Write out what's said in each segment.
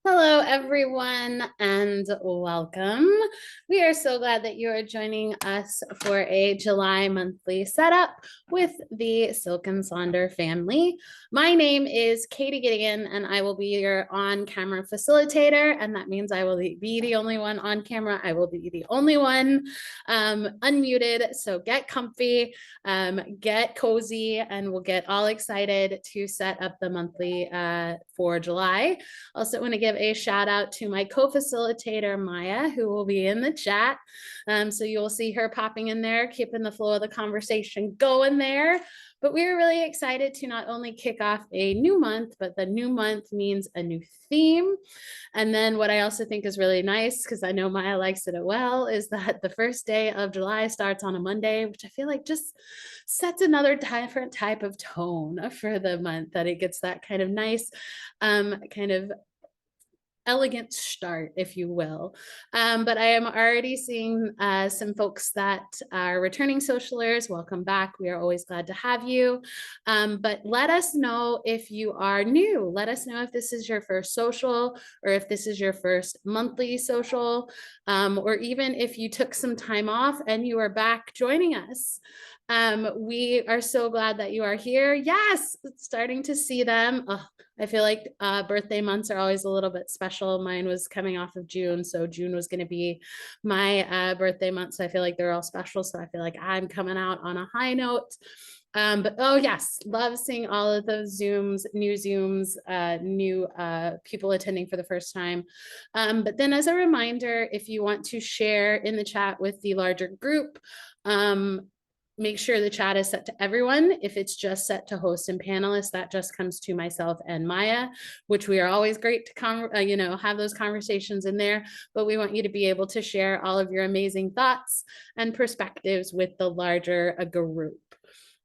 Hello, everyone, and welcome. We are so glad that you are joining us for a July monthly setup with the Silk and Sonder family. My name is Katie Gideon, and I will be your on-camera facilitator, and that means I will be the only one on camera. I will be the only one unmuted, so get comfy, get cozy, and we'll get all excited to set up the monthly for July. Also want to give a shout out to my co-facilitator, Maya, who will be in the chat. So you will see her popping in there, keeping the flow of the conversation going there. But we're really excited to not only kick off a new month, but the new month means a new theme. And then what I also think is really nice, because I know Maya likes it as well, is that the first day of July starts on a Monday, which I feel like just sets another different type of tone for the month, that it gets that kind of nice, kind of elegant start, if you will. But I am already seeing some folks that are returning socialers. Welcome back. We are always glad to have you. But let us know if you are new. Let us know if this is your first social, or if this is your first monthly social, or even if you took some time off and you are back joining us. We are so glad that you are here. Yes, starting to see them. Oh, I feel like birthday months are always a little bit special. Mine was coming off of June, so June was going to be my birthday month. So I feel like they're all special. So I feel like I'm coming out on a high note. But oh yes, love seeing all of those Zooms, new people attending for the first time. But then as a reminder, if you want to share in the chat with the larger group, make sure the chat is set to everyone. If it's just set to host and panelists, that just comes to myself and Maya, which we are always great to have those conversations in there. But we want you to be able to share all of your amazing thoughts and perspectives with the larger group.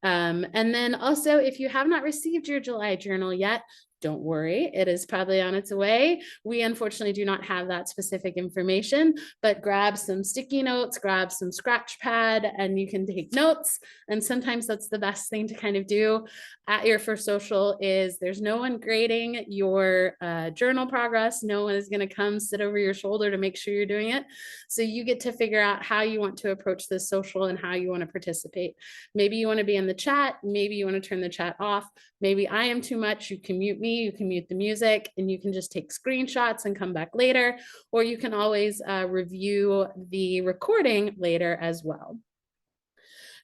And then also, if you have not received your July journal yet, don't worry, it is probably on its way. We unfortunately do not have that specific information, but grab some sticky notes, grab some scratch pad, and you can take notes. And sometimes that's the best thing to kind of do at your first social. Is there's no one grading your journal progress. No one is going to come sit over your shoulder to make sure you're doing it. So you get to figure out how you want to approach this social and how you want to participate. Maybe you want to be in the chat. Maybe you want to turn the chat off. Maybe I am too much. You can mute me, you can mute the music, and you can just take screenshots and come back later, or you can always review the recording later as well.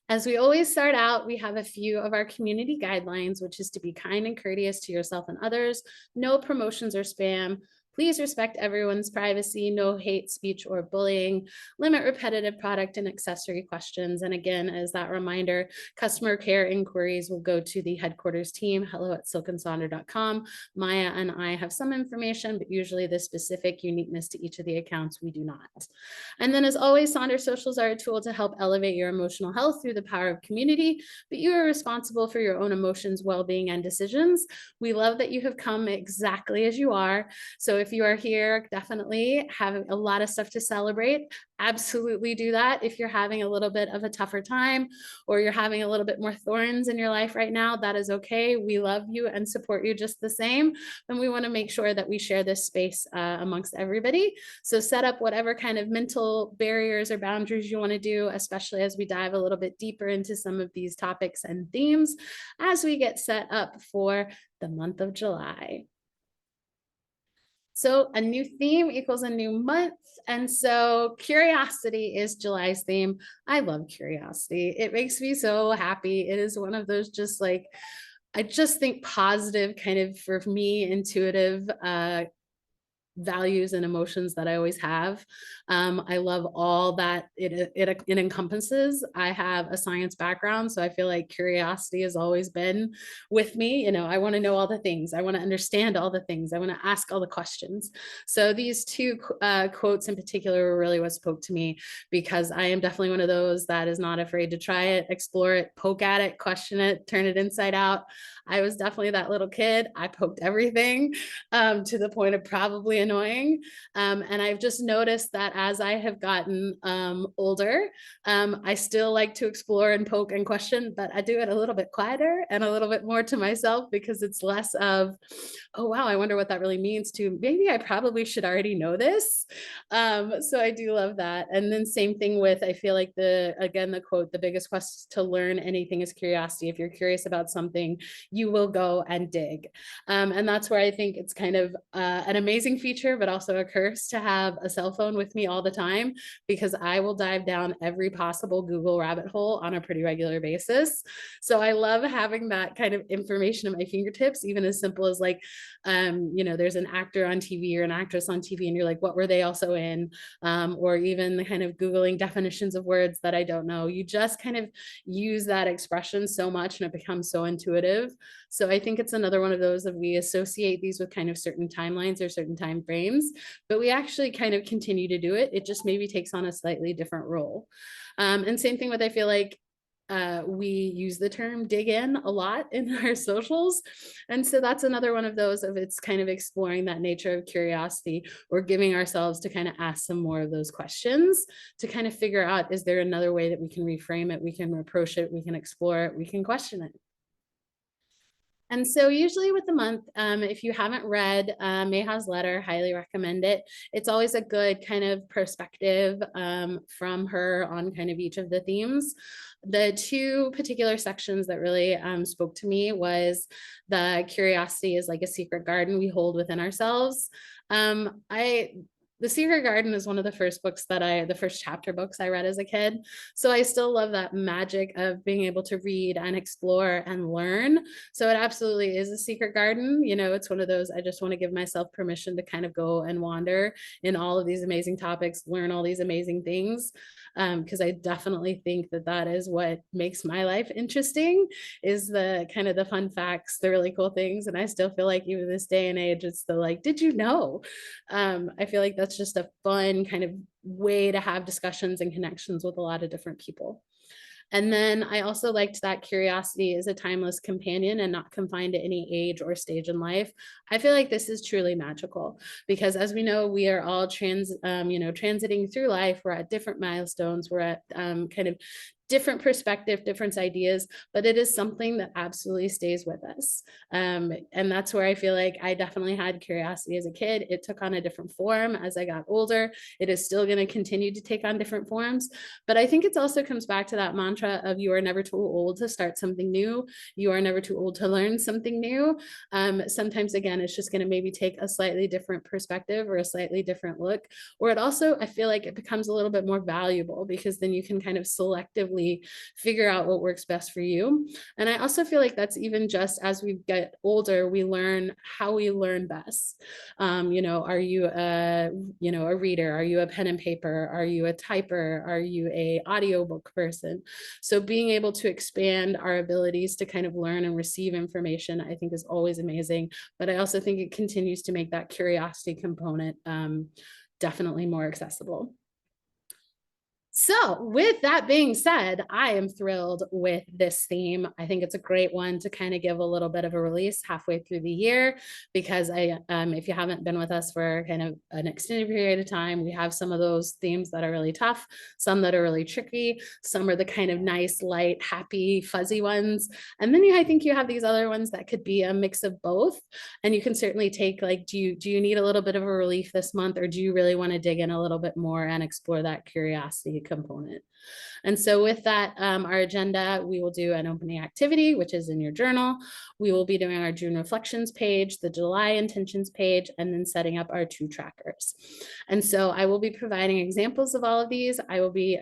As we always start out, we have a few of our community guidelines, which is to be kind and courteous to yourself and others, no promotions or spam. Please respect everyone's privacy, no hate speech or bullying, limit repetitive product and accessory questions. And again, as that reminder, customer care inquiries will go to the headquarters team, hello@silkandsonder.com. Maya and I have some information, but usually the specific uniqueness to each of the accounts, we do not. And then as always, Sonder Socials are a tool to help elevate your emotional health through the power of community, but you are responsible for your own emotions, well-being, and decisions. We love that you have come exactly as you are. So if you are here, definitely having a lot of stuff to celebrate, absolutely do that. If you're having a little bit of a tougher time, or you're having a little bit more thorns in your life right now, that is okay. We love you and support you just the same. And we want to make sure that we share this space amongst everybody. So set up whatever kind of mental barriers or boundaries you want to do, especially as we dive a little bit deeper into some of these topics and themes as we get set up for the month of July. So a new theme equals a new month. And so curiosity is July's theme. I love curiosity. It makes me so happy. It is one of those just like, I just think positive kind of, for me, intuitive values and emotions that I always have. I love all that it encompasses. I have a science background, so I feel like curiosity has always been with me. I want to know all the things. I want to understand all the things. I want to ask all the questions. So these two quotes in particular were really what spoke to me, because I am definitely one of those that is not afraid to try it, explore it, poke at it, question it, turn it inside out. I was definitely that little kid. I poked everything to the point of probably annoying. And I've just noticed that as I have gotten older, I still like to explore and poke and question, but I do it a little bit quieter and a little bit more to myself, because it's less of, oh, wow, I wonder what that really means, to maybe I probably should already know this. So I do love that. And then same thing with, I feel like again, the quote, the biggest quest to learn anything is curiosity. If you're curious about something, you will go and dig. And that's where I think it's kind of an amazing feature, but also a curse to have a cell phone with me all the time, because I will dive down every possible Google rabbit hole on a pretty regular basis. So I love having that kind of information at my fingertips, even as simple as like, there's an actor on TV or an actress on TV, and you're like, what were they also in? Or even the kind of Googling definitions of words that I don't know. You just kind of use that expression so much and it becomes so intuitive. So I think it's another one of those that we associate these with kind of certain timelines or certain time frames, but we actually kind of continue to do it. It just maybe takes on a slightly different role. And same thing with, I feel like we use the term dig in a lot in our socials. And so that's another one of those of, it's kind of exploring that nature of curiosity, or giving ourselves to kind of ask some more of those questions to kind of figure out, is there another way that we can reframe it? We can approach it, we can explore it, we can question it. And so usually with the month, if you haven't read Mayha's letter, highly recommend it. It's always a good kind of perspective from her on kind of each of the themes. The two particular sections that really spoke to me was the curiosity is like a secret garden we hold within ourselves. The Secret Garden is one of the first the first chapter books I read as a kid. So I still love that magic of being able to read and explore and learn. So it absolutely is a secret garden. It's one of those, I just want to give myself permission to kind of go and wander in all of these amazing topics, learn all these amazing things. Because I definitely think that that is what makes my life interesting, is the kind of the fun facts, the really cool things. And I still feel like even this day and age, it's the like, did you know? I feel like that's just a fun kind of way to have discussions and connections with a lot of different people. And then I also liked that curiosity is a timeless companion and not confined to any age or stage in life. I feel like this is truly magical, because as we know, we are all transiting through life. We're at different milestones. We're at kind of different perspective, different ideas, but it is something that absolutely stays with us. And that's where I feel like I definitely had curiosity as a kid. It took on a different form as I got older. It is still going to continue to take on different forms. But I think it also comes back to that mantra of, you are never too old to start something new. You are never too old to learn something new. Sometimes, again, it's just going to maybe take a slightly different perspective or a slightly different look. Or it also, I feel like it becomes a little bit more valuable, because then you can kind of selectively figure out what works best for you. And I also feel like that's even just as we get older, we learn how we learn best. Are you a reader? Are you a pen and paper? Are you a typer? Are you a audiobook person? So being able to expand our abilities to kind of learn and receive information, I think is always amazing. But I also think it continues to make that curiosity component definitely more accessible. So with that being said, I am thrilled with this theme. I think it's a great one to kind of give a little bit of a release halfway through the year, because if you haven't been with us for kind of an extended period of time, we have some of those themes that are really tough, some that are really tricky, some are the kind of nice, light, happy, fuzzy ones. And then I think you have these other ones that could be a mix of both. And you can certainly take like, do you need a little bit of a relief this month, or do you really want to dig in a little bit more and explore that curiosity component? And so with that, our agenda, we will do an opening activity, which is in your journal. We will be doing our June reflections page, the July intentions page, and then setting up our 2 trackers. And so I will be providing examples of all of these. I will be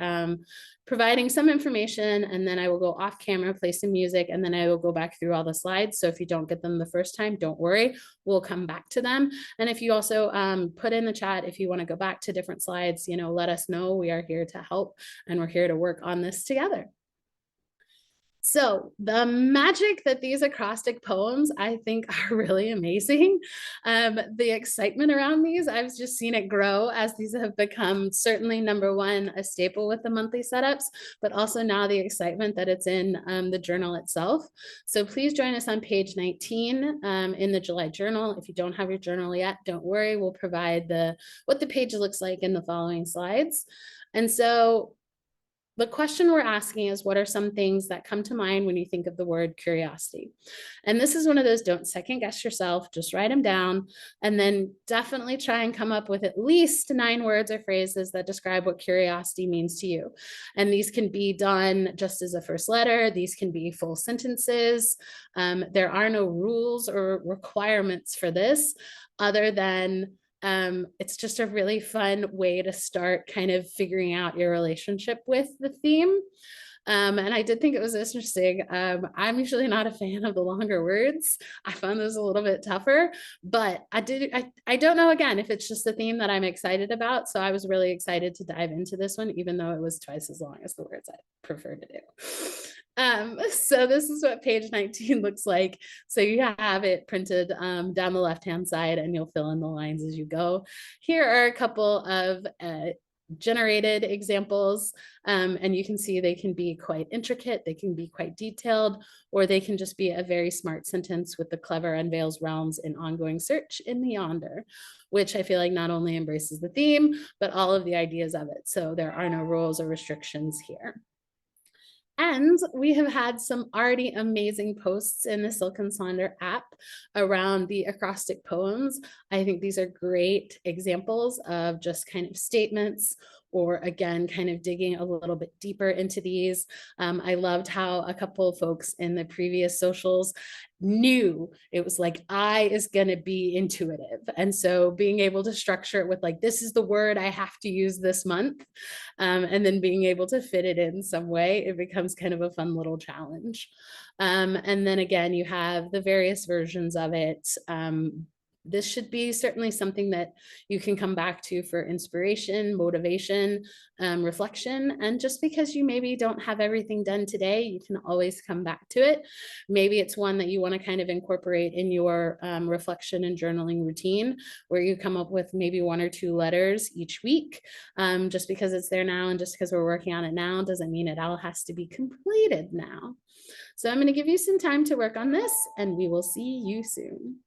providing some information, and then I will go off camera, play some music, and then I will go back through all the slides. So if you don't get them the first time, don't worry, we'll come back to them. And if you also put in the chat, if you want to go back to different slides, let us know. We are here to help, and we're here to work on this together. So the magic that these acrostic poems, I think, are really amazing. The excitement around these, I've just seen it grow as these have become certainly number one, a staple with the monthly setups, but also now the excitement that it's in the journal itself. So please join us on page 19 in the July journal. If you don't have your journal yet, don't worry, we'll provide what the page looks like in the following slides. And so the question we're asking is, what are some things that come to mind when you think of the word curiosity? And this is one of those, don't second guess yourself, just write them down, and then definitely try and come up with at least 9 words or phrases that describe what curiosity means to you. And these can be done just as a first letter. These can be full sentences. There are no rules or requirements for this other than it's just a really fun way to start kind of figuring out your relationship with the theme. And I did think it was interesting. I'm usually not a fan of the longer words. I found those a little bit tougher, but I don't know, again, if it's just the theme that I'm excited about. So I was really excited to dive into this one, even though it was twice as long as the words I prefer to do. So this is what page 19 looks like. So you have it printed down the left-hand side, and you'll fill in the lines as you go. Here are a couple of generated examples, and you can see they can be quite intricate, they can be quite detailed, or they can just be a very smart sentence with the clever unveils realms in ongoing search in the yonder, which I feel like not only embraces the theme, but all of the ideas of it. So there are no rules or restrictions here. And we have had some already amazing posts in the Silk and Sonder app around the acrostic poems. I think these are great examples of just kind of statements, or again, kind of digging a little bit deeper into these. I loved how a couple of folks in the previous socials knew it was like, I is going to be intuitive. And so being able to structure it with like, this is the word I have to use this month. And then being able to fit it in some way, it becomes kind of a fun little challenge. And then again, you have the various versions of it. This should be certainly something that you can come back to for inspiration, motivation, reflection. And just because you maybe don't have everything done today, you can always come back to it. Maybe it's one that you want to kind of incorporate in your reflection and journaling routine, where you come up with maybe 1 or 2 letters each week. Just because it's there now and just because we're working on it now doesn't mean it all has to be completed now. So I'm going to give you some time to work on this, and we will see you soon.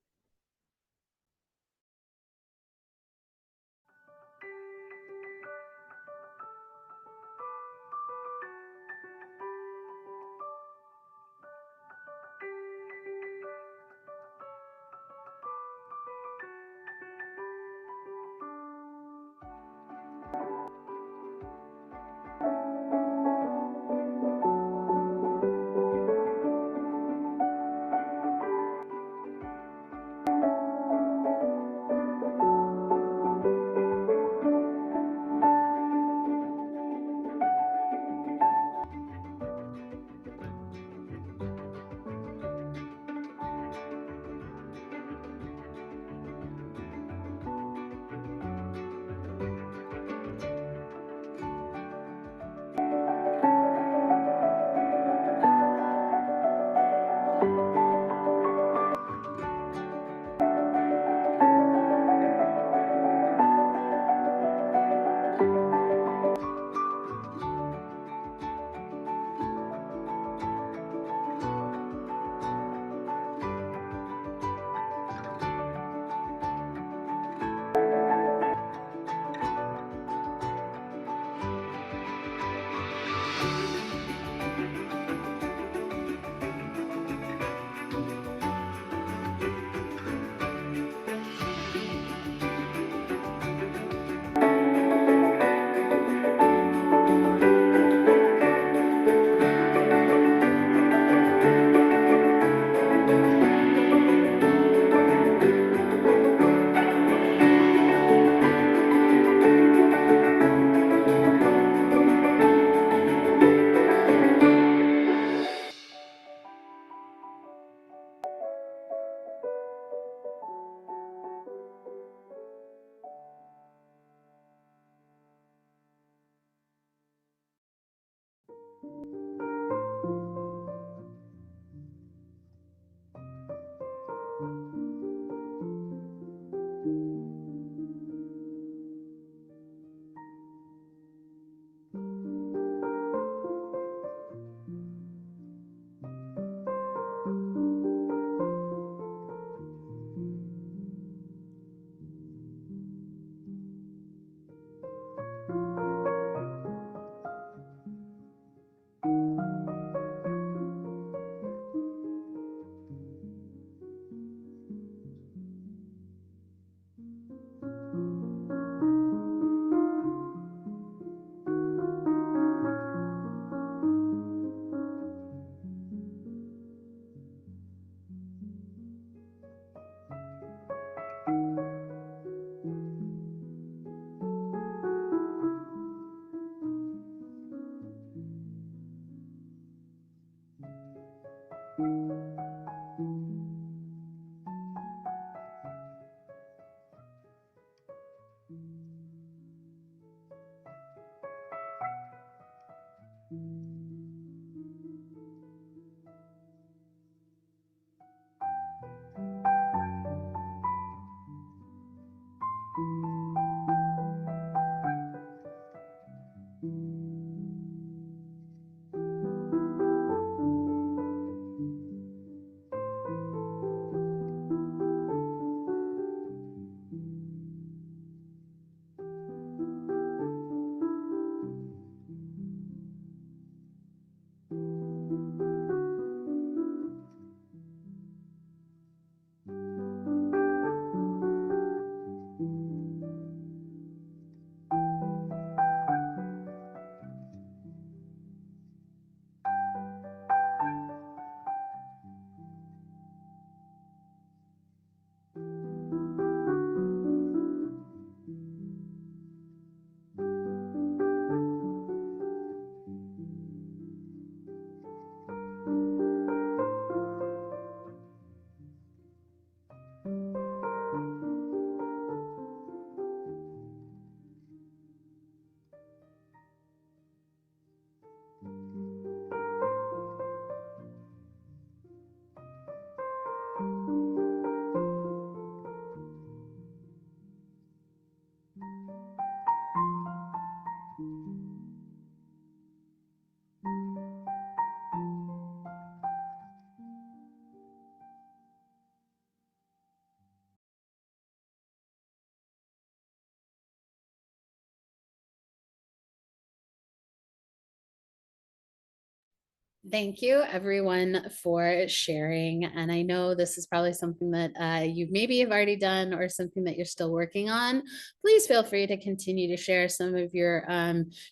Thank you, everyone, for sharing. And I know this is probably something that you maybe have already done or something that you're still working on. Please feel free to continue to share some of your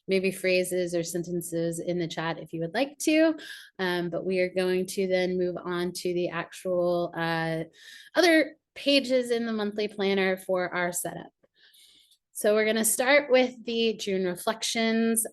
maybe phrases or sentences in the chat if you would like to. But we are going to then move on to the actual other pages in the monthly planner for our setup. So we're going to start with the June reflections.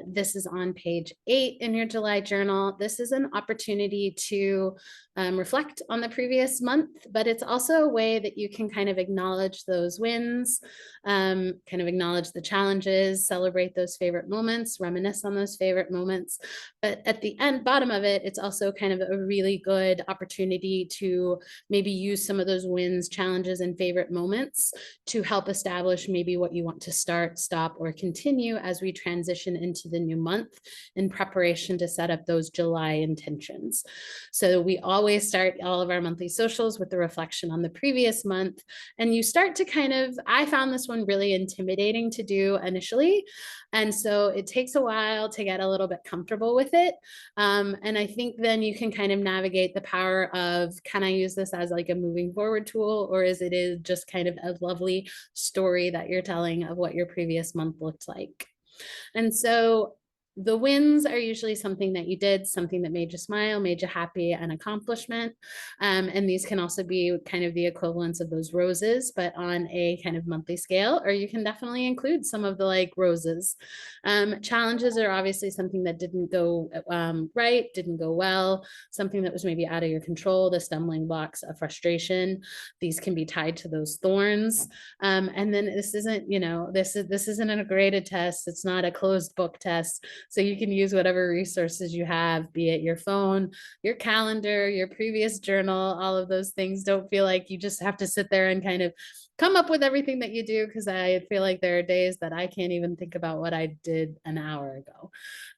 This is on page 8 in your July journal. This is an opportunity to reflect on the previous month, but it's also a way that you can kind of acknowledge those wins, kind of acknowledge the challenges, celebrate those favorite moments, reminisce on those favorite moments. But at the end, bottom of it, it's also kind of a really good opportunity to maybe use some of those wins, challenges, and favorite moments to help establish maybe what you want to start, stop, or continue as we transition into the new month in preparation to set up those July intentions. So we always start all of our monthly socials with the reflection on the previous month. And you start to kind of, I found this one really intimidating to do initially. And so it takes a while to get a little bit comfortable with it. And I think then you can kind of navigate the power of, can I use this as like a moving forward tool, or is it just kind of a lovely story that you're telling of what your previous month looked like? And so the wins are usually something that you did, something that made you smile, made you happy, an accomplishment. And these can also be kind of the equivalents of those roses, but on a kind of monthly scale, or you can definitely include some of the like roses. Challenges are obviously something that didn't go right, didn't go well, something that was maybe out of your control, the stumbling blocks of frustration. These can be tied to those thorns. And then this isn't, this isn't a graded test. It's not a closed book test. So you can use whatever resources you have, be it your phone, your calendar, your previous journal, all of those things. Don't feel like you just have to sit there and kind of come up with everything that you do, because I feel like there are days that I can't even think about what I did an hour ago.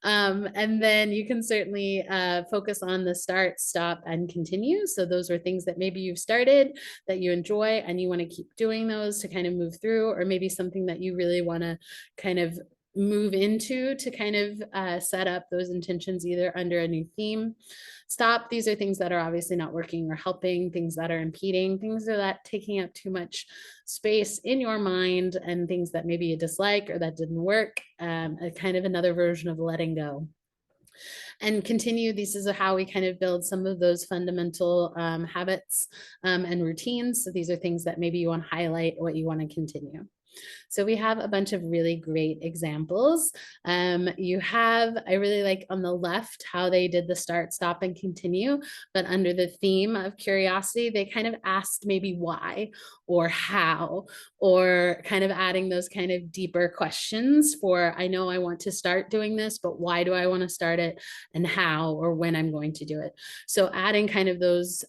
And then you can certainly focus on the start, stop, and continue. So those are things that maybe you've started that you enjoy and you want to keep doing those to kind of move through, or maybe something that you really want to kind of move into to kind of set up those intentions either under a new theme. Stop, these are things that are obviously not working or helping, things that are impeding, things that are taking up too much space in your mind, and things that maybe you dislike or that didn't work, a kind of another version of letting go. And continue, this is how we kind of build some of those fundamental habits and routines. So these are things that maybe you want to highlight, what you want to continue. So we have a bunch of really great examples. You have, I really like on the left how they did the start, stop, and continue, but under the theme of curiosity, they kind of asked maybe why or how, or kind of adding those kind of deeper questions for, I know I want to start doing this, but why do I want to start it, and how or when I'm going to do it. So adding kind of those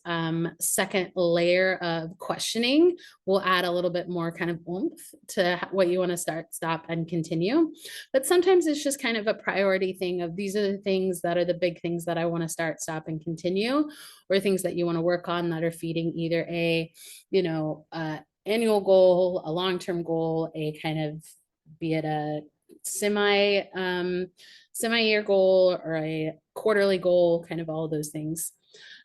second layer of questioning will add a little bit more kind of oomph to what you want to start, stop, and continue. But sometimes it's just kind of a priority thing of, these are the things that are the big things that I want to start, stop, and continue, or things that you want to work on that are feeding either a, annual goal, a long-term goal, a kind of, be it a semi-year goal or a quarterly goal, kind of all those things.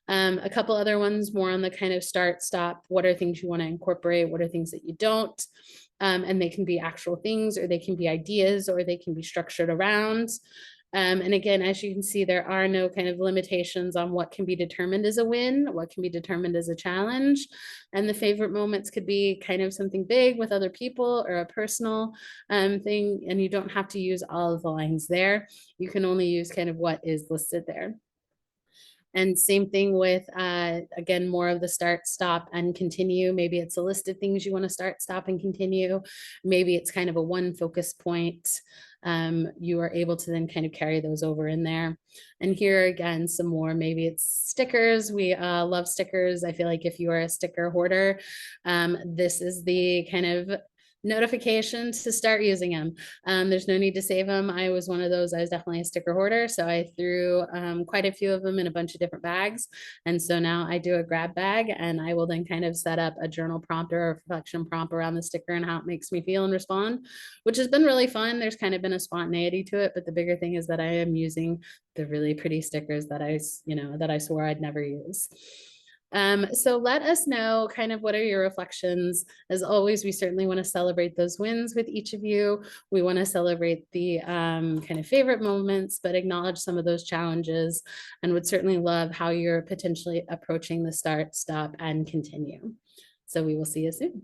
A couple other ones more on the kind of start, stop, what are things you want to incorporate, what are things that you don't, and they can be actual things, or they can be ideas, or they can be structured around. And again, as you can see, there are no kind of limitations on what can be determined as a win, what can be determined as a challenge. And the favorite moments could be kind of something big with other people or a personal thing, and you don't have to use all of the lines there. You can only use kind of what is listed there. And same thing with, again, more of the start, stop, and continue. Maybe it's a list of things you want to start, stop, and continue. Maybe it's kind of a one focus point. You are able to then kind of carry those over in there. And here again, some more, maybe it's stickers. We love stickers. I feel like if you are a sticker hoarder, this is the kind of notifications to start using them. There's no need to save them. I was one of those. I was definitely a sticker hoarder. So I threw quite a few of them in a bunch of different bags. And so now I do a grab bag, and I will then kind of set up a journal prompt or a reflection prompt around the sticker and how it makes me feel and respond, which has been really fun. There's kind of been a spontaneity to it. But the bigger thing is that I am using the really pretty stickers that that I swore I'd never use. So let us know kind of what are your reflections. As always, we certainly want to celebrate those wins with each of you. We want to celebrate the kind of favorite moments, but acknowledge some of those challenges, and would certainly love how you're potentially approaching the start, stop, and continue. So we will see you soon.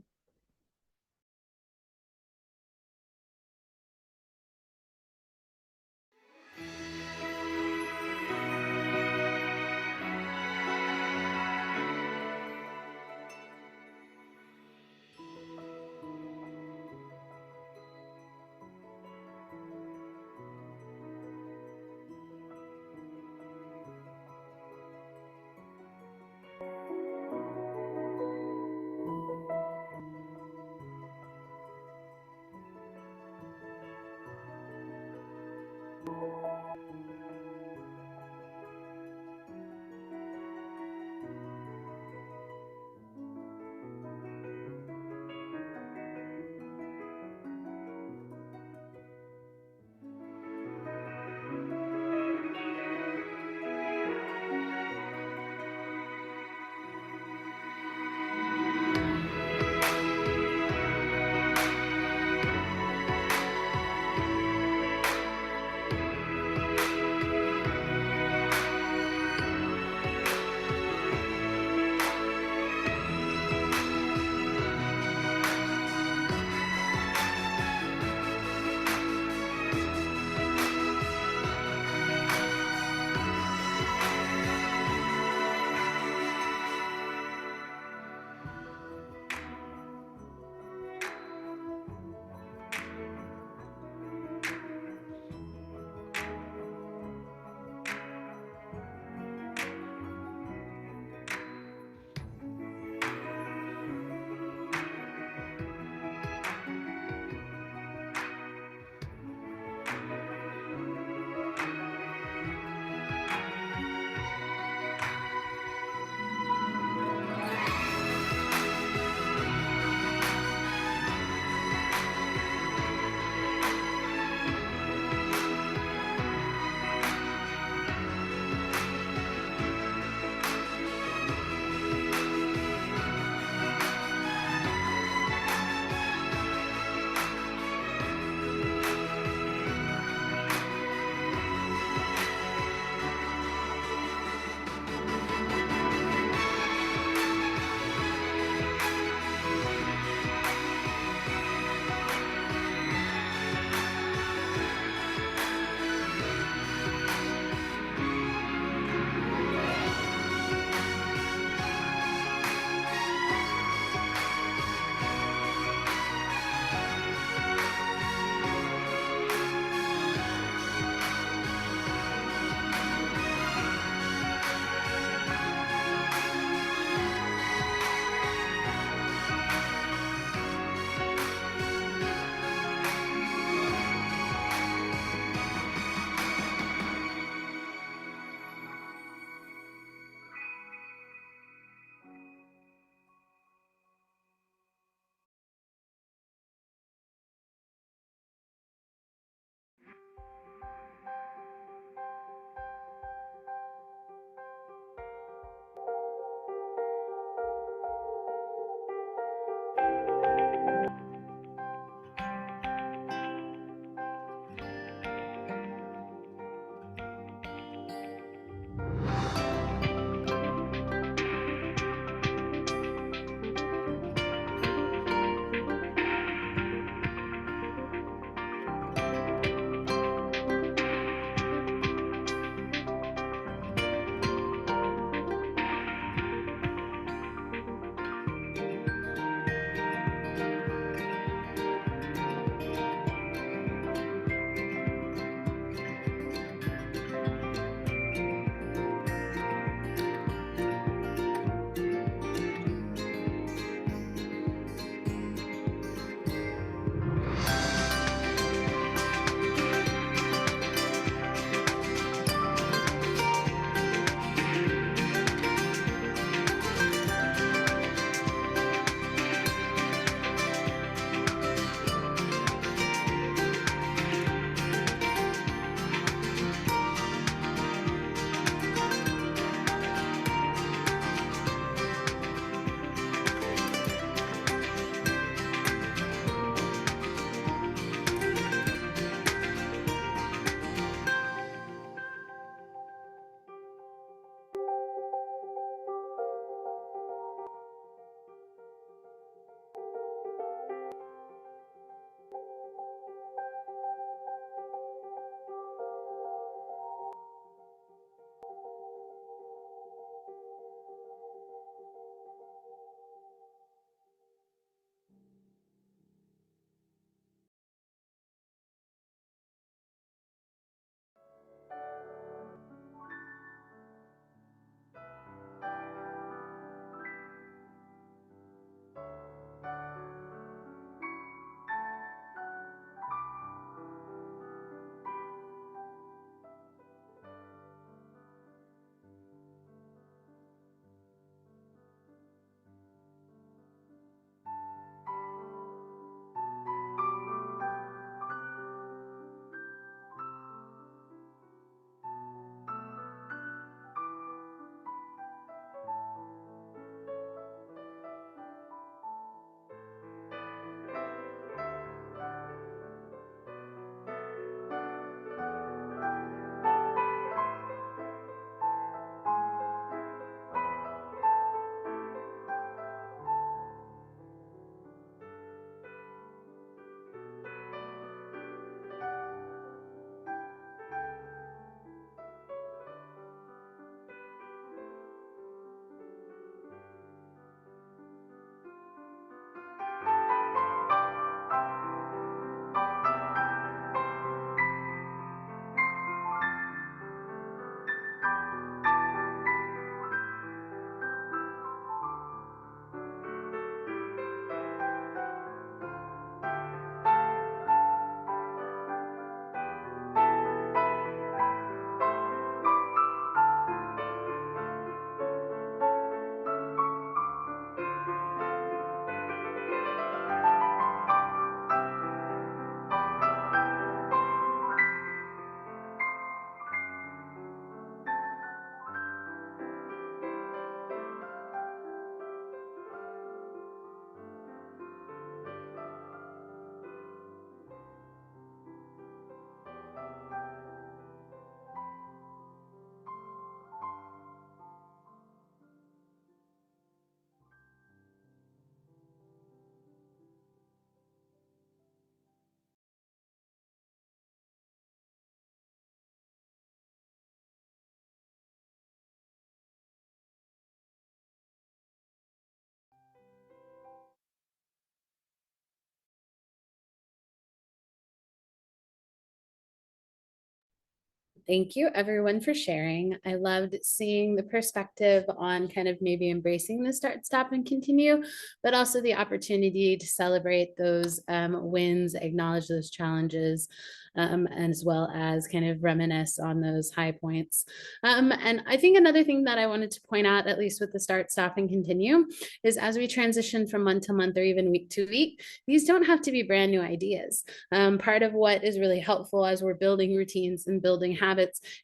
Thank you everyone for sharing. I loved seeing the perspective on kind of maybe embracing the start, stop, and continue, but also the opportunity to celebrate those wins, acknowledge those challenges, as well as kind of reminisce on those high points. And I think another thing that I wanted to point out, at least with the start, stop, and continue, is as we transition from month to month or even week to week, these don't have to be brand new ideas. Part of what is really helpful as we're building routines and building habits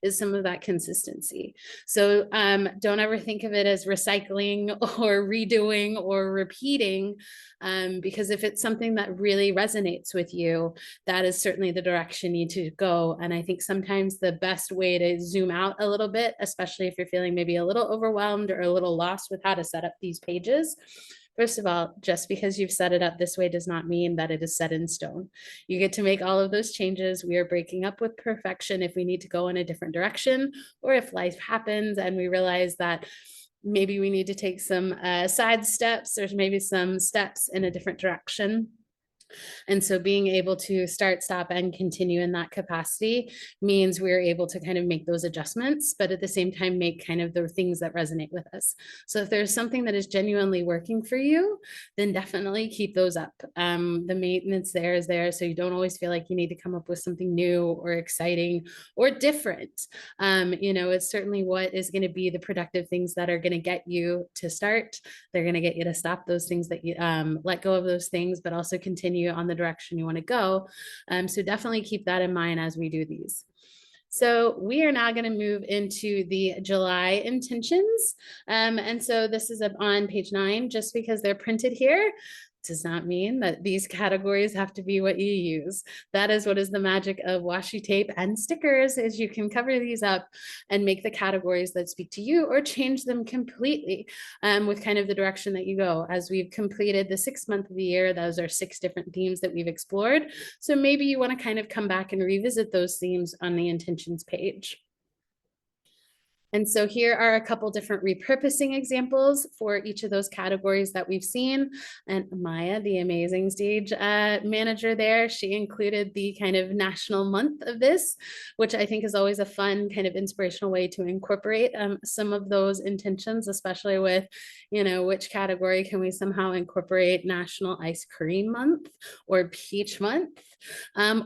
is some of that consistency. So don't ever think of it as recycling or redoing or repeating, because if it's something that really resonates with you, that is certainly the direction you need to go. And I think sometimes the best way to zoom out a little bit, especially if you're feeling maybe a little overwhelmed or a little lost with how to set up these pages, first of all, just because you've set it up this way does not mean that it is set in stone. You get to make all of those changes. We are breaking up with perfection if we need to go in a different direction, or if life happens and we realize that maybe we need to take some side steps, or maybe some steps in a different direction. And so being able to start, stop, and continue in that capacity means we're able to kind of make those adjustments, but at the same time, make kind of the things that resonate with us. So if there's something that is genuinely working for you, then definitely keep those up. The maintenance there is there, so you don't always feel like you need to come up with something new or exciting or different. It's certainly what is going to be the productive things that are going to get you to start. They're going to get you to stop those things that you let go of those things, but also continue on the direction you want to go. So definitely keep that in mind as we do these. So we are now going to move into the July intentions. And so this is up on page 9, just because they're printed here does not mean that these categories have to be what you use. That is what is the magic of washi tape and stickers, is you can cover these up and make the categories that speak to you, or change them completely with kind of the direction that you go. As we've completed the 6th month of the year, those are 6 different themes that we've explored. So maybe you want to kind of come back and revisit those themes on the intentions page. And so here are a couple different repurposing examples for each of those categories that we've seen. And Maya, the amazing stage manager there, she included the kind of national month of this, which I think is always a fun kind of inspirational way to incorporate some of those intentions, especially with, which category can we somehow incorporate National Ice Cream Month or Peach Month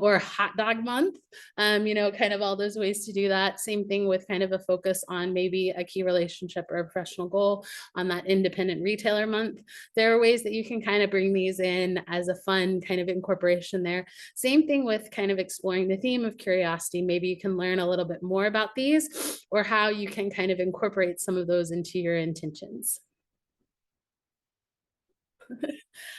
or Hot Dog Month, kind of all those ways to do that. Same thing with kind of a focus on maybe a key relationship or a professional goal on that independent retailer month. There are ways that you can kind of bring these in as a fun kind of incorporation there. Same thing with kind of exploring the theme of curiosity. Maybe you can learn a little bit more about these, or how you can kind of incorporate some of those into your intentions.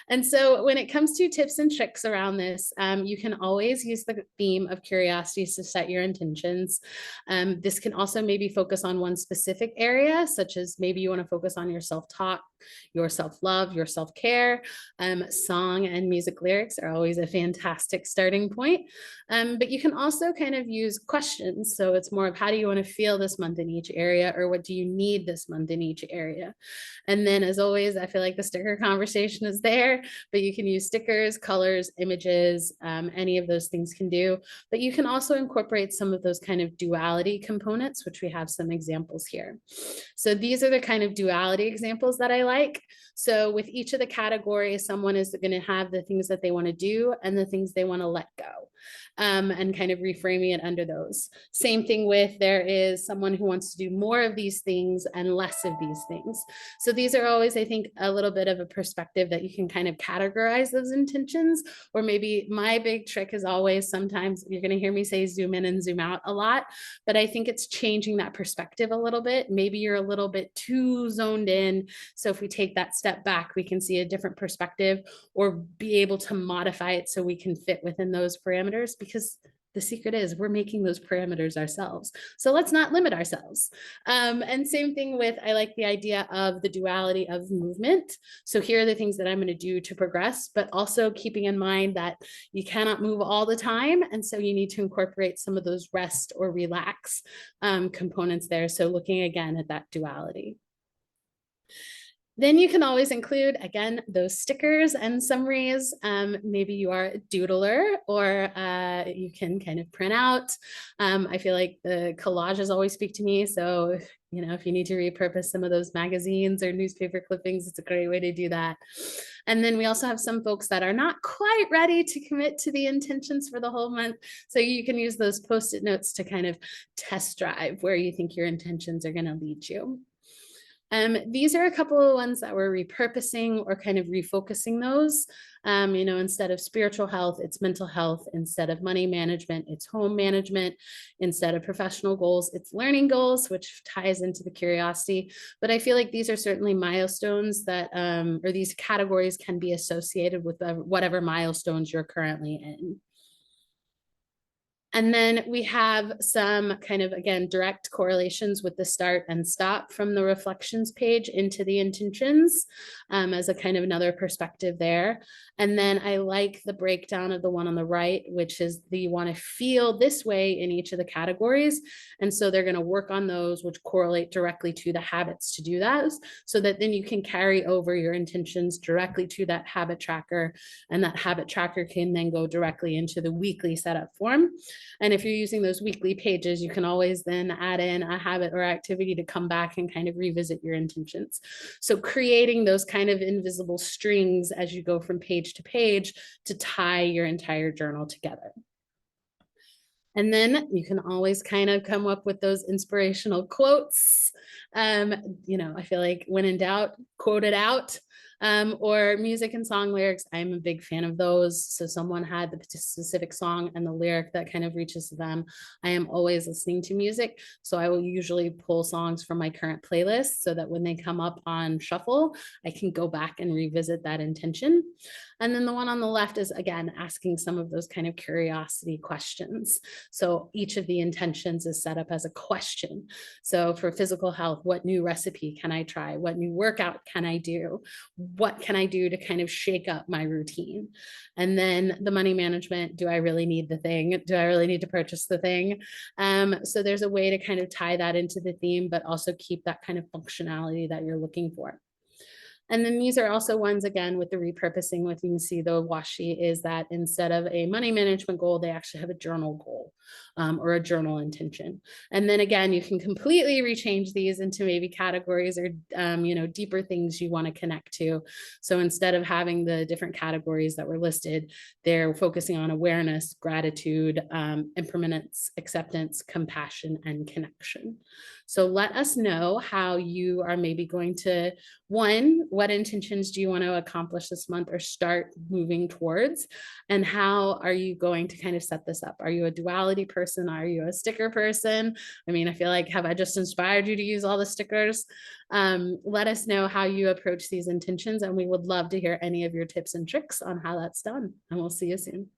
And so when it comes to tips and tricks around this, you can always use the theme of curiosity to set your intentions. This can also maybe focus on one specific area, such as maybe you want to focus on your self-talk, your self-love, your self-care. Song and music lyrics are always a fantastic starting point. But you can also kind of use questions. So it's more of, how do you want to feel this month in each area, or what do you need this month in each area? And then, as always, I feel like the sticker conversation is there, but you can use stickers, colors, images, any of those things can do. But you can also incorporate some of those kind of duality components, which we have some examples here. So these are the kind of duality examples that I like. So with each of the categories, someone is going to have the things that they want to do and the things they want to let go. And kind of reframing it under those. Same thing with, there is someone who wants to do more of these things and less of these things. So these are always, I think, a little bit of a perspective that you can kind of categorize those intentions. Or maybe my big trick is always, sometimes you're going to hear me say zoom in and zoom out a lot, but I think it's changing that perspective a little bit. Maybe you're a little bit too zoned in. So if we take that step back, we can see a different perspective, or be able to modify it so we can fit within those parameters, because the secret is we're making those parameters ourselves. So let's not limit ourselves. And same thing with, I like the idea of the duality of movement. So here are the things that I'm going to do to progress, but also keeping in mind that you cannot move all the time. And so you need to incorporate some of those rest or relax components there. So looking again at that duality. Then you can always include, again, those stickers and summaries. Maybe you are a doodler, or you can kind of print out. I feel like the collages always speak to me. So, if you need to repurpose some of those magazines or newspaper clippings, it's a great way to do that. And then we also have some folks that are not quite ready to commit to the intentions for the whole month. So you can use those Post-it notes to kind of test drive where you think your intentions are going to lead you. These are a couple of ones that we're repurposing or kind of refocusing those. Instead of spiritual health, it's mental health. Instead of money management, it's home management. Instead of professional goals, it's learning goals, which ties into the curiosity. But I feel like these are certainly milestones that, or these categories can be associated with whatever milestones you're currently in. And then we have some kind of, again, direct correlations with the start and stop from the reflections page into the intentions, as a kind of another perspective there. And then I like the breakdown of the one on the right, which is you want to feel this way in each of the categories. And so they're going to work on those, which correlate directly to the habits to do that, so that then you can carry over your intentions directly to that habit tracker. And that habit tracker can then go directly into the weekly setup form. And if you're using those weekly pages, you can always then add in a habit or activity to come back and kind of revisit your intentions. So creating those kind of invisible strings as you go from page to page to tie your entire journal together. And then you can always kind of come up with those inspirational quotes. I feel like when in doubt, quote it out. Or music and song lyrics. I'm a big fan of those. So someone had the specific song and the lyric that kind of reaches them. I am always listening to music. So I will usually pull songs from my current playlist so that when they come up on shuffle, I can go back and revisit that intention. And then the one on the left is, again, asking some of those kind of curiosity questions. So each of the intentions is set up as a question. So for physical health, what new recipe can I try? What new workout can I do? What can I do to kind of shake up my routine? And then the money management, do I really need the thing? Do I really need to purchase the thing? So there's a way to kind of tie that into the theme, but also keep that kind of functionality that you're looking for. And then these are also ones, again, with the repurposing, what you can see the washi is that instead of a money management goal, they actually have a journal goal, or a journal intention. And then again, you can completely rechange these into maybe categories or, deeper things you want to connect to. So instead of having the different categories that were listed, they're focusing on awareness, gratitude, impermanence, acceptance, compassion, and connection. So let us know how you are maybe going to, one, what intentions do you want to accomplish this month or start moving towards? And how are you going to kind of set this up? Are you a duality person? Are you a sticker person? I mean, I feel like, have I just inspired you to use all the stickers? Let us know how you approach these intentions, and we would love to hear any of your tips and tricks on how that's done. And we'll see you soon.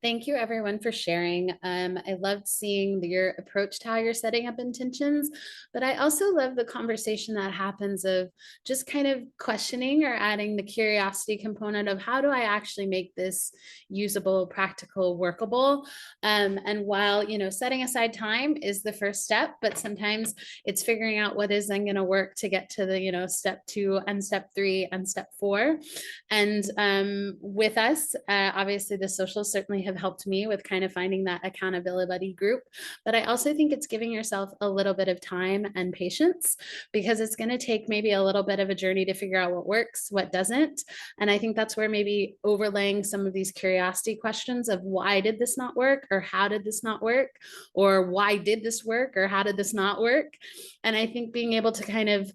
Thank you everyone for sharing. I loved seeing your approach to how you're setting up intentions, but I also love the conversation that happens of just kind of questioning or adding the curiosity component of how do I actually make this usable, practical, workable? And while, setting aside time is the first step, but sometimes it's figuring out what is then going to work to get to the, step 2 and step 3 and step 4. And with us, obviously the socials certainly have helped me with kind of finding that accountability group. But I also think it's giving yourself a little bit of time and patience, because it's going to take maybe a little bit of a journey to figure out what works, what doesn't. And I think that's where maybe overlaying some of these curiosity questions of why did this not work, or how did this not work, or why did this work, or how did this not work. And I think being able to kind of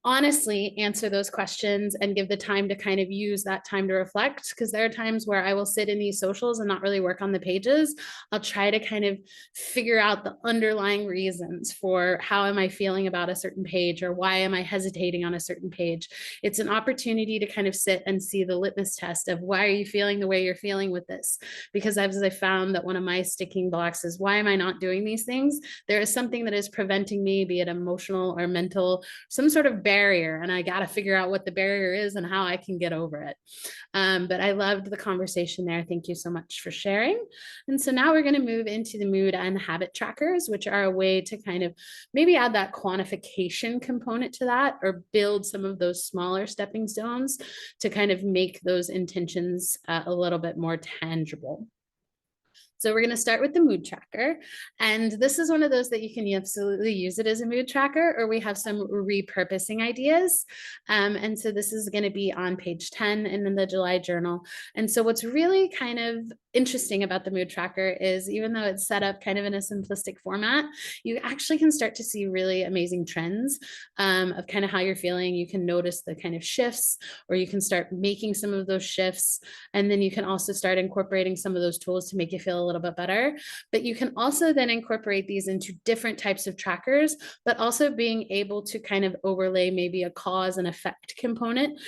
honestly answer those questions and give the time to kind of use that time to reflect, because there are times where I will sit in these socials and not really work on the pages. I'll try to kind of figure out the underlying reasons for how am I feeling about a certain page, or why am I hesitating on a certain page. It's an opportunity to kind of sit and see the litmus test of why are you feeling the way you're feeling with this. Because as I found that one of my sticking blocks is why am I not doing these things? There is something that is preventing me, be it emotional or mental, some sort of barrier, and I got to figure out what the barrier is and how I can get over it. But I loved the conversation there. Thank you so much for sharing. And so now we're going to move into the mood and habit trackers, which are a way to kind of maybe add that quantification component to that, or build some of those smaller stepping stones to kind of make those intentions a little bit more tangible. So we're going to start with the mood tracker. And this is one of those that you can absolutely use it as a mood tracker, or we have some repurposing ideas. And so this is going to be on page 10 in the July journal. And so what's really kind of interesting about the mood tracker is even though it's set up kind of in a simplistic format, you actually can start to see really amazing trends of kind of how you're feeling. You can notice the kind of shifts, or you can start making some of those shifts. And then you can also start incorporating some of those tools to make you feel a little bit better. But you can also then incorporate these into different types of trackers, but also being able to kind of overlay maybe a cause and effect component.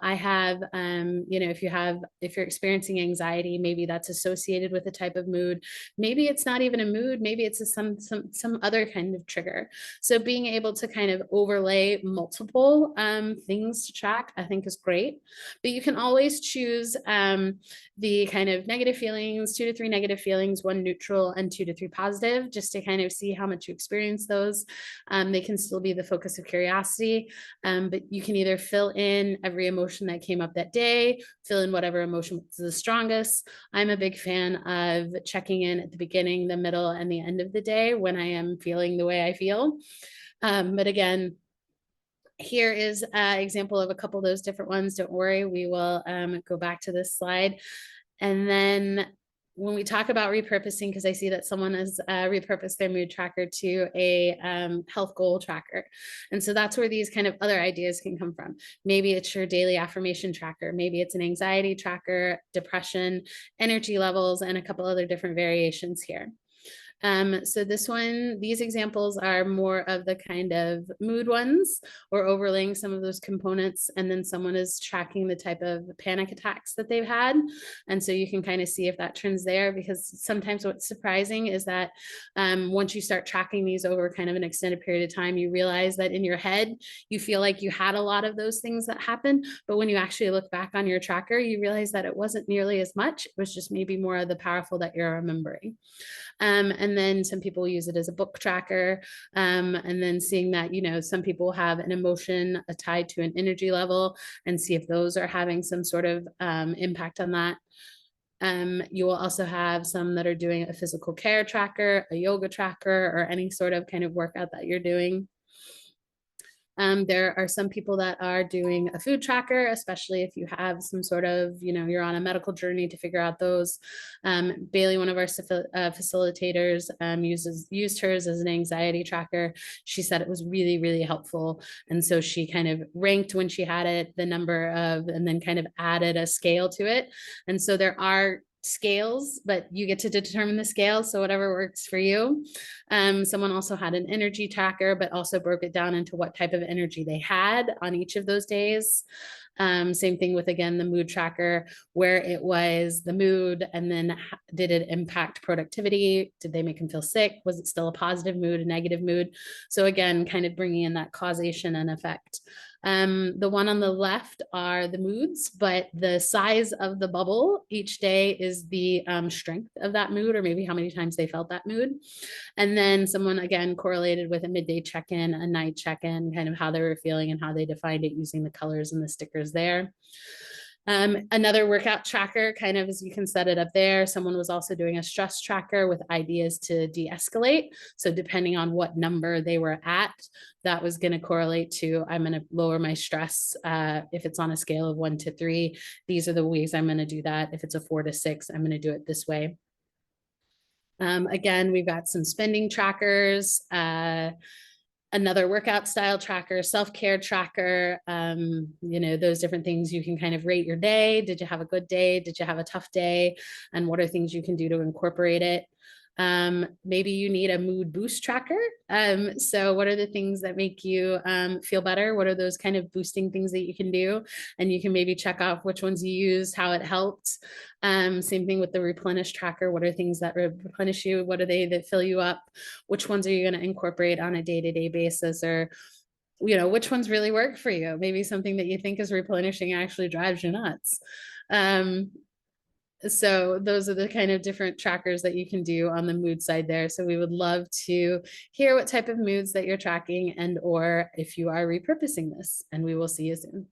I have, if you're experiencing anxiety, maybe that's associated with a type of mood. Maybe it's not even a mood. Maybe it's some other kind of trigger. So being able to kind of overlay multiple things to track, I think is great. But you can always choose the kind of negative feelings, 2 to 3 negative feelings, 1 neutral, and 2 to 3 positive, just to kind of see how much you experience those. They can still be the focus of curiosity, but you can either fill in every emotion that came up that day, fill in whatever emotion was the strongest. I'm a big fan of checking in at the beginning, the middle, and the end of the day when I am feeling the way I feel. But again, here is an example of a couple of those different ones. Don't worry, we will go back to this slide. And then when we talk about repurposing, because I see that someone has repurposed their mood tracker to a health goal tracker. And so that's where these kind of other ideas can come from. Maybe it's your daily affirmation tracker. Maybe it's an anxiety tracker, depression, energy levels, and a couple other different variations here. So these examples are more of the kind of mood ones, or overlaying some of those components, and then someone is tracking the type of panic attacks that they've had. And so you can kind of see if that trend's there, because sometimes what's surprising is that once you start tracking these over kind of an extended period of time, you realize that in your head, you feel like you had a lot of those things that happened. But when you actually look back on your tracker, you realize that it wasn't nearly as much. It was just maybe more of the powerful that you're remembering. And then some people use it as a book tracker. And then seeing that, some people have an emotion tied to an energy level, and see if those are having some sort of impact on that. You will also have some that are doing a physical care tracker, a yoga tracker, or any sort of kind of workout that you're doing. There are some people that are doing a food tracker, especially if you have some sort of, you're on a medical journey to figure out those. Bailey, one of our facilitators, used hers as an anxiety tracker. She said it was really, really helpful. And so she kind of ranked when she had it, the number of, and then kind of added a scale to it. And so there are scales, but you get to determine the scale. So whatever works for you. Someone also had an energy tracker, but also broke it down into what type of energy they had on each of those days. Same thing with, again, the mood tracker, where it was the mood, and then did it impact productivity? Did they make them feel sick? Was it still a positive mood, a negative mood? So again, kind of bringing in that causation and effect. The one on the left are the moods, but the size of the bubble each day is the strength of that mood, or maybe how many times they felt that mood. And then someone, again, correlated with a midday check-in, a night check-in, kind of how they were feeling and how they defined it using the colors and the stickers there. Another workout tracker, kind of as you can set it up there. Someone was also doing a stress tracker with ideas to de-escalate. So depending on what number they were at, that was going to correlate to, I'm going to lower my stress. If it's on a scale of 1 to 3, these are the ways I'm going to do that. If it's a 4 to 6, I'm going to do it this way. Again, we've got some spending trackers, another workout style tracker, self-care tracker, those different things. You can kind of rate your day. Did you have a good day? Did you have a tough day? And what are things you can do to incorporate it? Maybe you need a mood boost tracker. So what are the things that make you feel better? What are those kind of boosting things that you can do? And you can maybe check off which ones you used, how it helped. Same thing with the replenish tracker. What are things that replenish you? What are they that fill you up? Which ones are you going to incorporate on a day-to-day basis? Or which ones really work for you? Maybe something that you think is replenishing actually drives you nuts. So those are the kind of different trackers that you can do on the mood side there. So we would love to hear what type of moods that you're tracking, and or if you are repurposing this, and we will see you soon.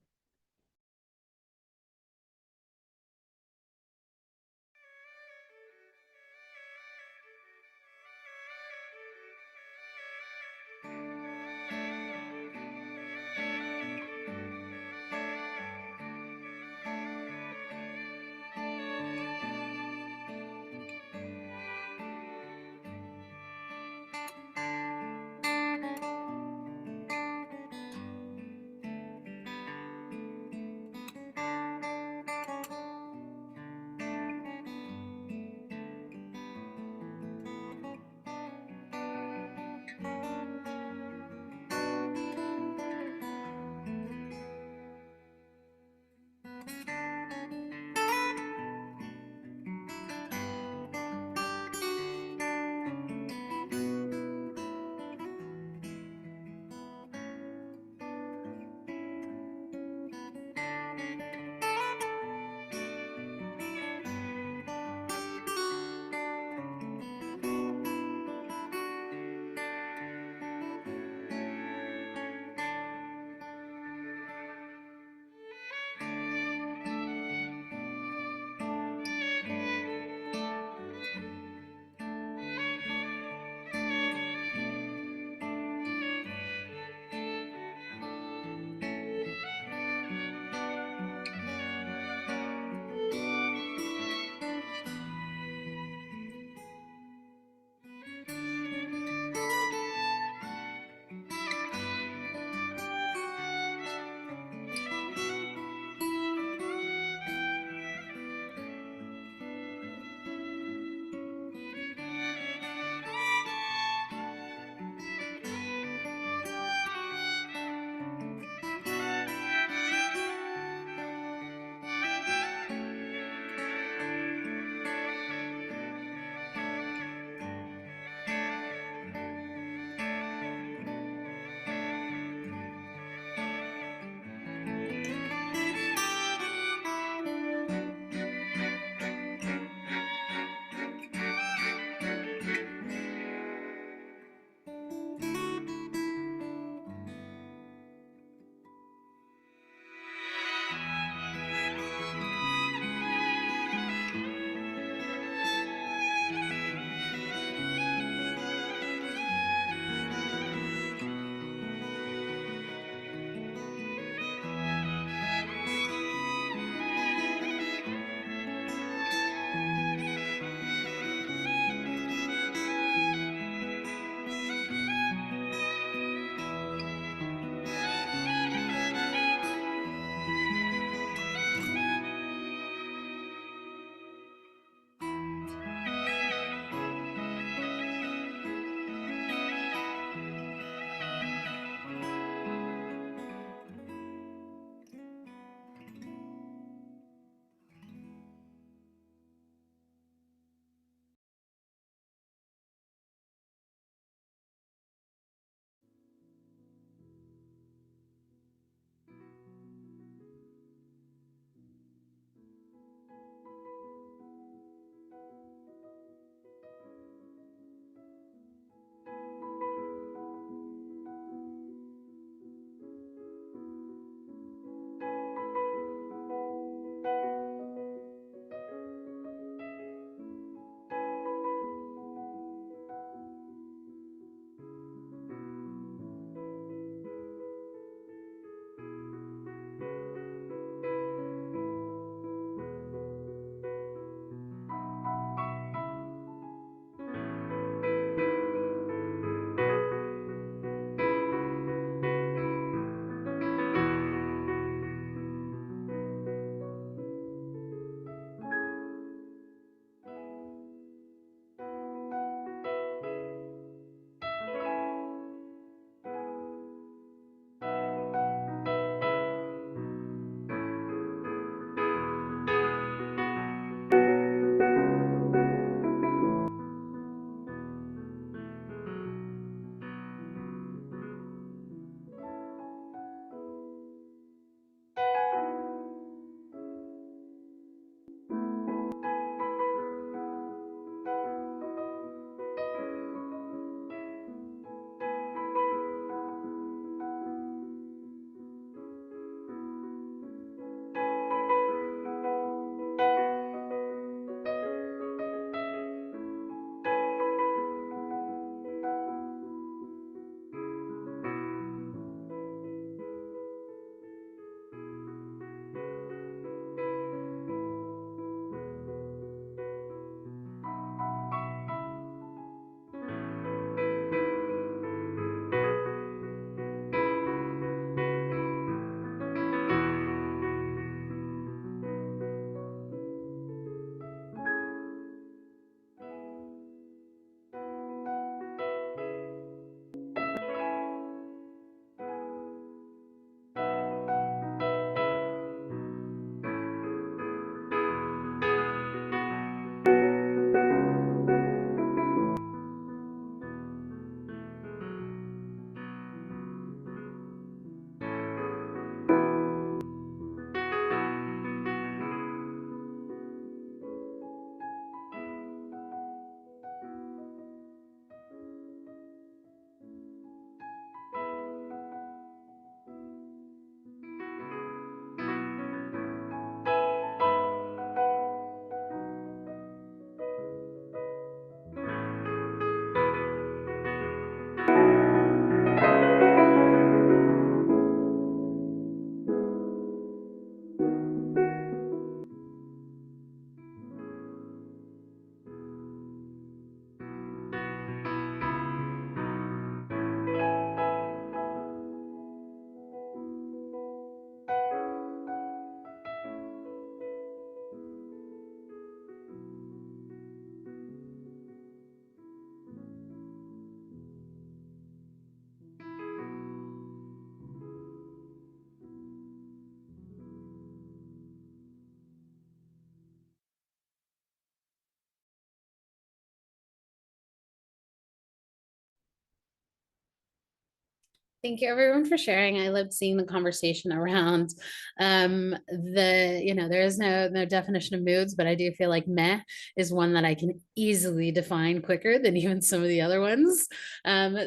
Thank you everyone for sharing. I loved seeing the conversation around there is no definition of moods, but I do feel like meh is one that I can easily define quicker than even some of the other ones.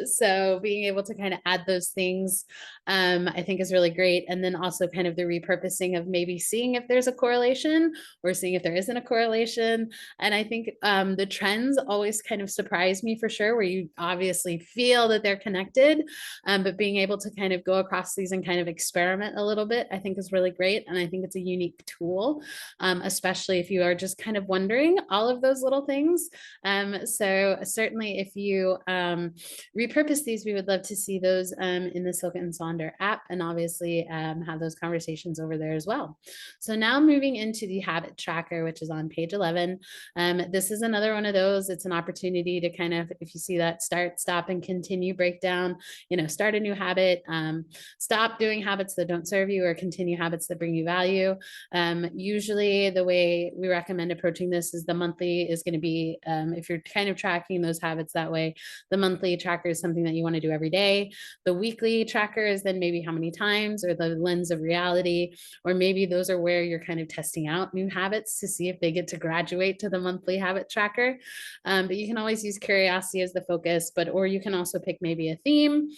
So being able to kind of add those things I think is really great. And then also kind of the repurposing of maybe seeing if there's a correlation or seeing if there isn't a correlation. And I think the trends always kind of surprise me for sure, where you obviously feel that they're connected, but being able to kind of go across these and kind of experiment a little bit, I think is really great. And I think it's a unique tool, especially if you are just kind of wondering all of those little things. So certainly if you repurpose these, we would love to see those in the Silk and Sonder app, and obviously have those conversations over there as well. So now moving into the habit tracker, which is on page 11. This is another one of those. It's an opportunity to kind of, if you see that start, stop, and continue breakdown, start a new habit, stop doing habits that don't serve you, or continue habits that bring you value. Usually the way we recommend approaching this is the monthly is going to be, if you're kind of tracking those habits that way, the monthly tracker is something that you want to do every day. The weekly tracker is then maybe how many times, or the lens of reality, or maybe those are where you're kind of testing out new habits to see if they get to graduate to the monthly habit tracker. But you can always use curiosity as the focus, or you can also pick maybe a theme.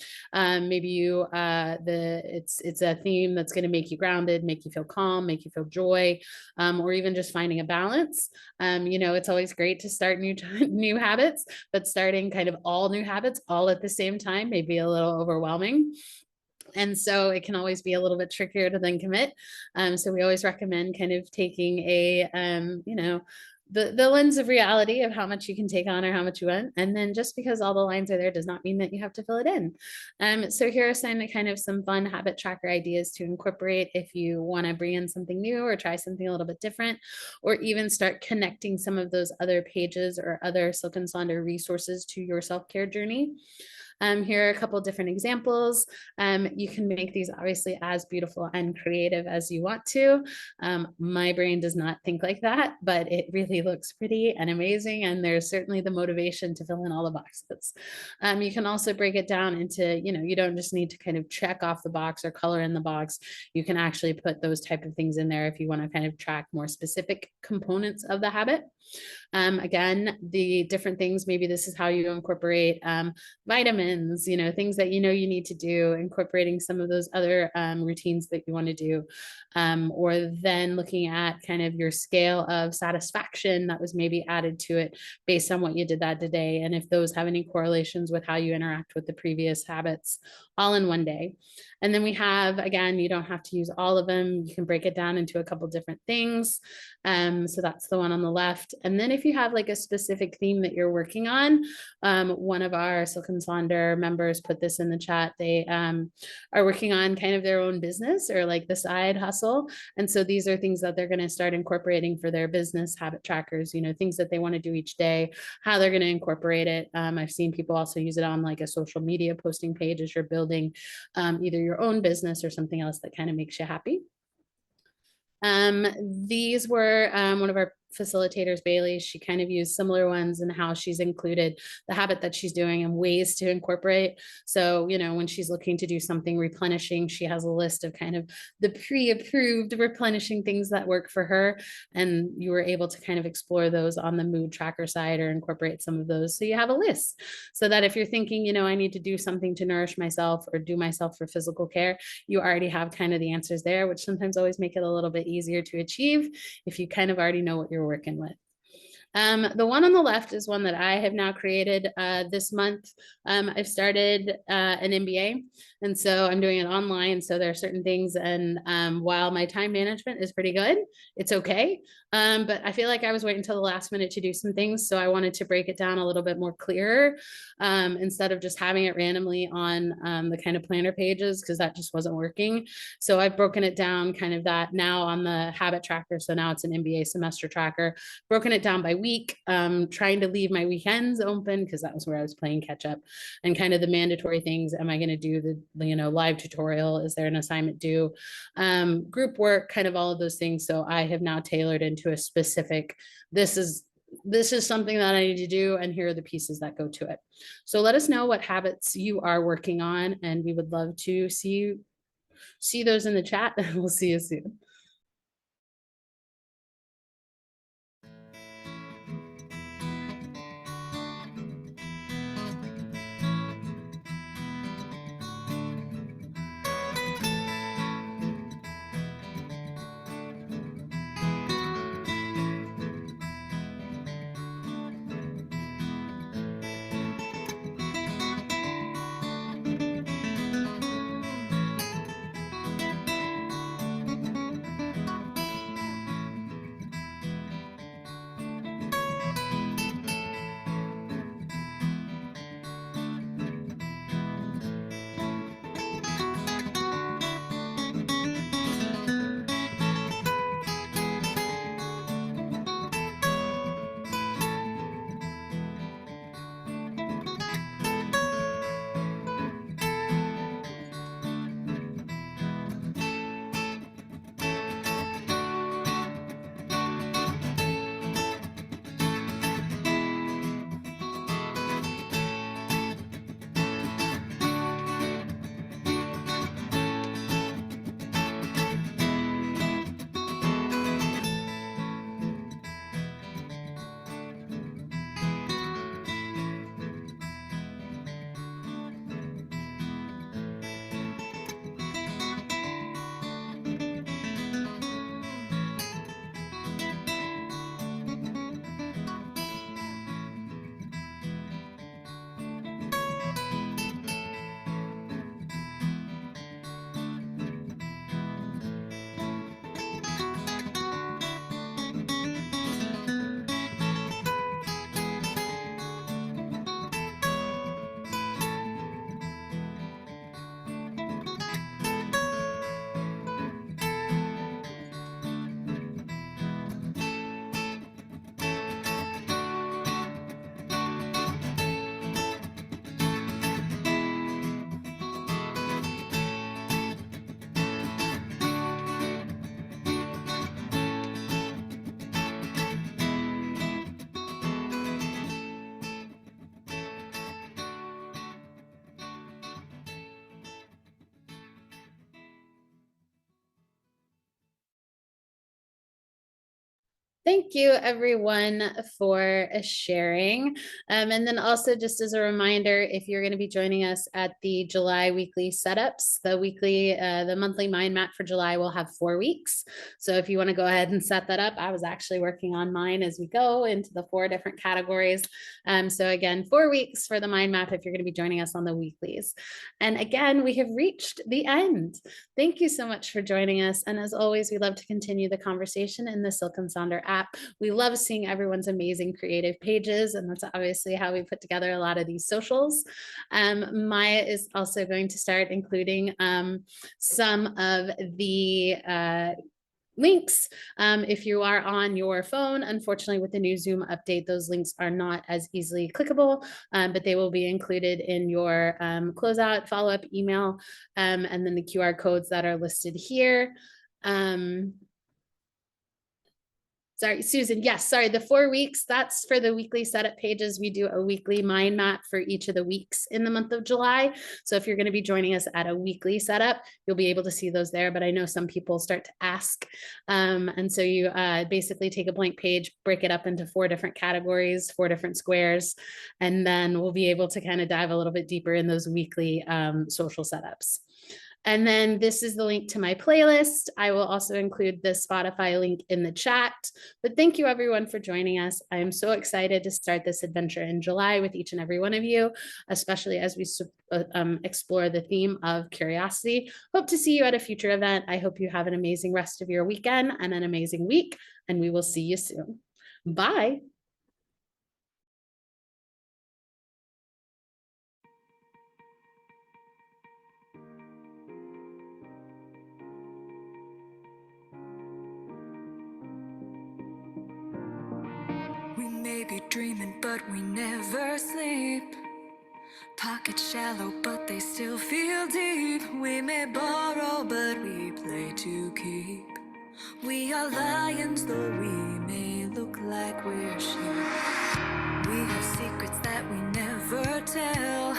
Maybe it's a theme that's going to make you grounded, make you feel calm, make you feel joy, or even just finding a balance. It's always great to start new habits, but starting kind of all new habits all at the same time may be a little overwhelming. And so it can always be a little bit trickier to then commit. So we always recommend kind of taking the lens of reality of how much you can take on or how much you want. And then just because all the lines are there does not mean that you have to fill it in. So here are some fun habit tracker ideas to incorporate if you want to bring in something new or try something a little bit different, or even start connecting some of those other pages or other Silk and Sonder resources to your self-care journey. Here are a couple different examples. You can make these obviously as beautiful and creative as you want to. My brain does not think like that, but it really looks pretty and amazing. And there's certainly the motivation to fill in all the boxes. You can also break it down into, you don't just need to kind of check off the box or color in the box. You can actually put those type of things in there if you want to kind of track more specific components of the habit. Again, the different things, maybe this is how you incorporate vitamins, things that you need to do, incorporating some of those other routines that you want to do, or then looking at kind of your scale of satisfaction that was maybe added to it based on what you did that day, and if those have any correlations with how you interact with the previous habits, all in one day. And then we have, again, you don't have to use all of them. You can break it down into a couple different things. So that's the one on the left. And then if you have like a specific theme that you're working on, one of our Silk and Sonder members put this in the chat. They are working on kind of their own business or like the side hustle. And so these are things that they're going to start incorporating for their business habit trackers, things that they want to do each day, how they're going to incorporate it. I've seen people also use it on like a social media posting page as you're building either your own business or something else that kind of makes you happy. These were one of our facilitators, Bailey. She kind of used similar ones and how she's included the habit that she's doing and ways to incorporate. So, when she's looking to do something replenishing, she has a list of kind of the pre-approved replenishing things that work for her. And you were able to kind of explore those on the mood tracker side or incorporate some of those. So you have a list so that if you're thinking, I need to do something to nourish myself or do myself for physical care, you already have kind of the answers there, which sometimes always make it a little bit easier to achieve if you kind of already know what you're working with. The one on the left is one that I have now created this month. I've started an MBA, and so I'm doing it online. So there are certain things, and while my time management is pretty good, it's okay. But I feel like I was waiting until the last minute to do some things. So I wanted to break it down a little bit more clearer instead of just having it randomly on the kind of planner pages, because that just wasn't working. So I've broken it down kind of that now on the habit tracker. So now it's an MBA semester tracker, broken it down by week, trying to leave my weekends open because that was where I was playing catch up, and kind of the mandatory things. Am I going to do the live tutorial? Is there an assignment due? Group work, kind of all of those things. So I have now tailored into a specific, this is this is something that I need to do, and here are the pieces that go to it. So let us know what habits you are working on, and we would love to see those in the chat, and we'll see you soon. Thank you, everyone, for sharing. And then also, just as a reminder, if you're going to be joining us at the July weekly setups, the monthly mind map for July will have 4 weeks. So if you want to go ahead and set that up, I was actually working on mine as we go into the 4 different categories. So again, 4 weeks for the mind map if you're going to be joining us on the weeklies. And again, we have reached the end. Thank you so much for joining us. And as always, we love to continue the conversation in the Silk and Sonder app. We love seeing everyone's amazing creative pages, and that's obviously how we put together a lot of these socials. Maya is also going to start including some of the links. If you are on your phone, unfortunately with the new Zoom update, those links are not as easily clickable, but they will be included in your closeout follow-up email, and then the QR codes that are listed here. Sorry, Susan. Yes, sorry. The 4 weeks, that's for the weekly setup pages. We do a weekly mind map for each of the weeks in the month of July. So if you're going to be joining us at a weekly setup, you'll be able to see those there. But I know some people start to ask. And so you basically take a blank page, break it up into 4 different categories, 4 different squares, and then we'll be able to kind of dive a little bit deeper in those weekly social setups. And then this is the link to my playlist. I will also include the Spotify link in the chat. But thank you everyone for joining us. I am so excited to start this adventure in July with each and every one of you, especially as we explore the theme of curiosity. Hope to see you at a future event. I hope you have an amazing rest of your weekend and an amazing week, and we will see you soon. Bye. We may be dreaming, but we never sleep. Pockets shallow, but they still feel deep. We may borrow, but we play to keep. We are lions, though we may look like we're sheep. We have secrets that we never tell,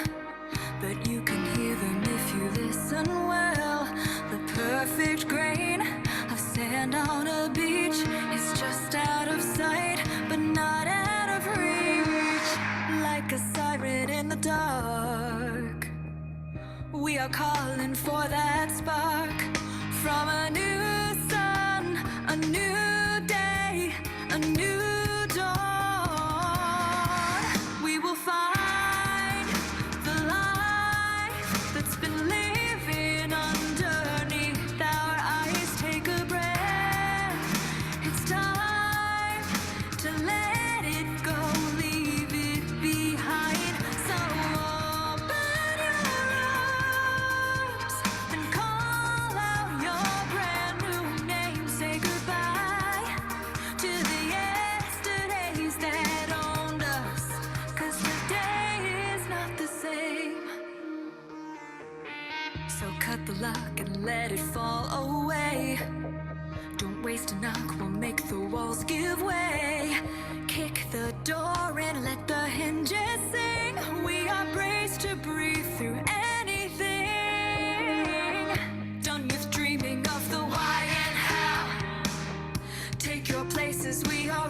but you can hear them if you listen well. The perfect grain of sand on a beach is just out of sight, but not out of reach. Like a siren in the dark, we are calling for that spark from a new sun, a new day, a new dawn. We will find the life that's been living underneath our eyes. Take a breath. It's time to let it go, leave it behind. So open your arms and call out your brand new name. Say goodbye to the yesterdays that owned us, 'cause today is not the same. So cut the lock and let it fall away. Don't waste a knock, we'll make the walls give way. Kick the door and let the hinges sing. We are braced to breathe through anything. Done with dreaming of the why and how. Take your places, we are